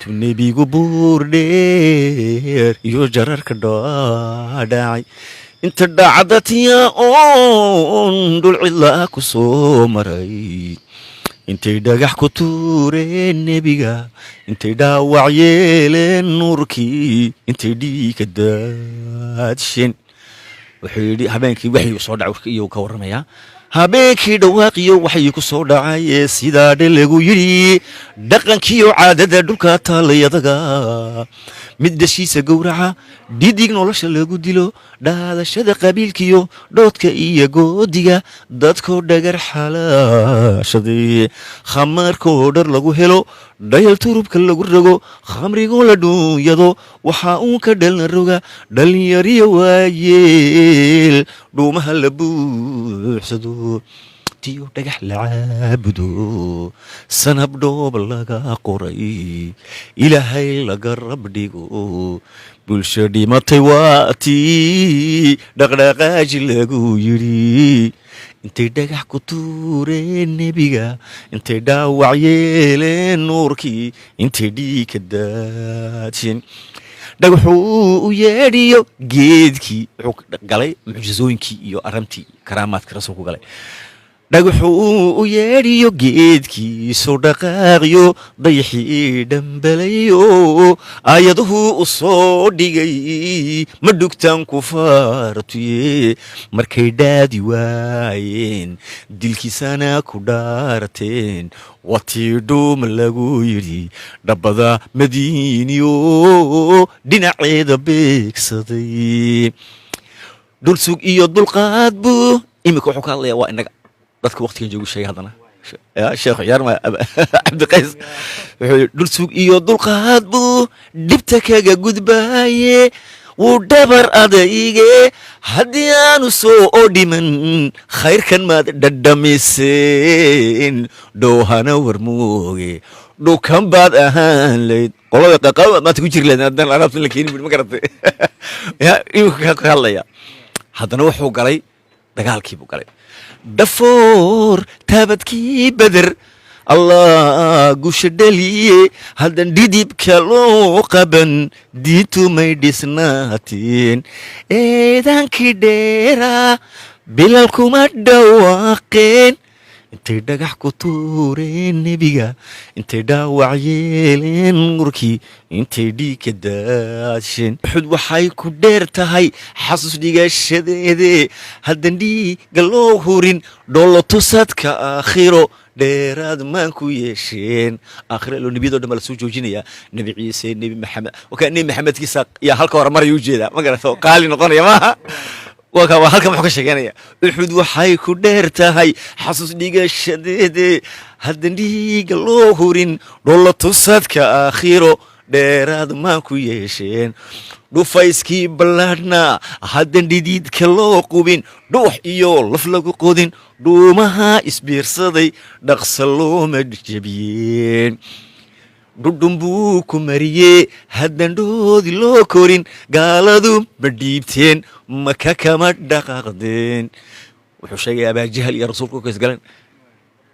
intuu nebigu buur dheer iyo jararka dhaadhacay inta dhacdatiya oon dhul cidlaa ku soo maray intay dhagax ku tuureen nebiga intay dhaawac yeeleen nuurkii intay dhiigka daadsheen wuxuu yidhi habeenkii waxyuu soo dhacay iyo ka warramayaa habeenkii dhawaaqiyo waxay ku soo dhacay sidaa dhe lagu yidhi dhaqankiiyo caadada dhulka taalayadaga mid dhashiisa gowraca dhidig nolosha lagu dilo dhaadashada qabiilkiyo dhoodka iyo goodiga dadkoo dhagar xalaashaday khamaarkoo dhar lagu helo dhayal turubka lagu rogo khamrigoo la dhuunyado waxaa uun ka dhalna roga dhalinyariyo waayeel dhuumaha la buuxsado tiyo dhagax la caabudo sanab dhoob laga qoray ilaahay laga rabdhigo bulsho dhimatay waa tii dhaqdhaqaaji lagu yidhi intay dhagax ku tuureen nebiga intay dhaawac yeeleen nuurkii intay dhiigka daadsheen dhagaxuu u yeedhiyo geedkii wuxuu galay mucjizooyinkii iyo arrintii karaamaadka rasuulku galay dhagaxuu u yeedhiyo geedkiisu dhaqaaqiyo dayaxii dhambalayo aayaduhu u soo dhigay ma dhugtaan ku faartuye markay dhaadi waayeen dilkiisana ku dhaarteen watii dhuuma lagu yidhi dhabbada madiiniyo dhinaceeda beegsaday dhulsug iyo dulqaad buu iminka wuxuu ka hadlayaa waa inaga dadka waqtigan joogu sheegay haddana sheekh ciyaarma cabdiqays wuxuu dhul sug iyo dulqaad buu dhibta kaga gudbaaye wuu dhabar adayge haddii aanu soo dhiman khayrkan maad dhadhamiseen dhowhana warmooge dhukan baad ahaan layd qolada qaqaba maanta ku jiri lahayd haddaan alaabtan la keenin ma garatay imika ka hadlaya haddana wuxuu galay dagaalkii buu galay dhafoor taabadkii beder allah gusha dhaliye haddan dhidibka loo qaban diintu may dhisnaateen eedaankii dheeraa bilal kuma dhawaaqeen intay dhagax ku tuureen nebiga intay dhaawac yeeleen nuurkii intay dhiigka daadsheen xud waxay ku dheer tahay xasuus dhigashadeede haddan dhiiga loo hurin dhoolo tusadka aakhiro dheeraad maan ku yeesheen aakhiro loo nebiyadoo dhan baa la soo joojinayaa nebi ciise nebi maxamed wakaa nebi maxamedkiisa yaa halka hore maraya u jeedaa ma garato qaali noqonaya maaha waa halkan muxuu ka sheeganaya uxud waxay ku dheer tahay xasuus dhigashadeede haddan dhiiga loo hurin dhoolo tusadka aakhiro dheeraad maan ku yeesheen dhufayskii ballaadhna haddan dhidiidka loo qubin dhuux iyo laf lagu qodin dhuumaha isbiirsaday dhaqsa looma jebiyeen dhudhun buu ku mariyee haddan dhoodi loo korin gaaladu ma dhiibteen maka kama dhaqaaqdeen wuxuu sheegaya abaajahal iyo rasuulka u kaysgaleen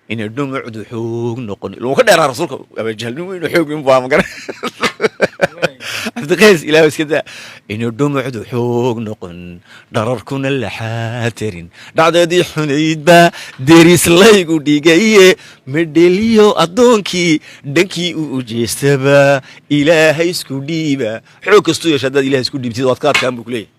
inay dhumucdu xoog noqon ilmu ka dheeraa rasuulka abaajahal nin weynu xoog inbaa magara cabdiqays ilaah iska daa inay dhumucdu xoog noqon dhararkuna laxaa tarin dhacdeedii xunayd baa derislaygu dhigaye medheliyo addoonkii dhankii u ujeestaba ilaahay isku dhiiba xoog kastuu yeesha haddaad ilahay isku dhiibtid waad ka adkaan buu ku leeyahy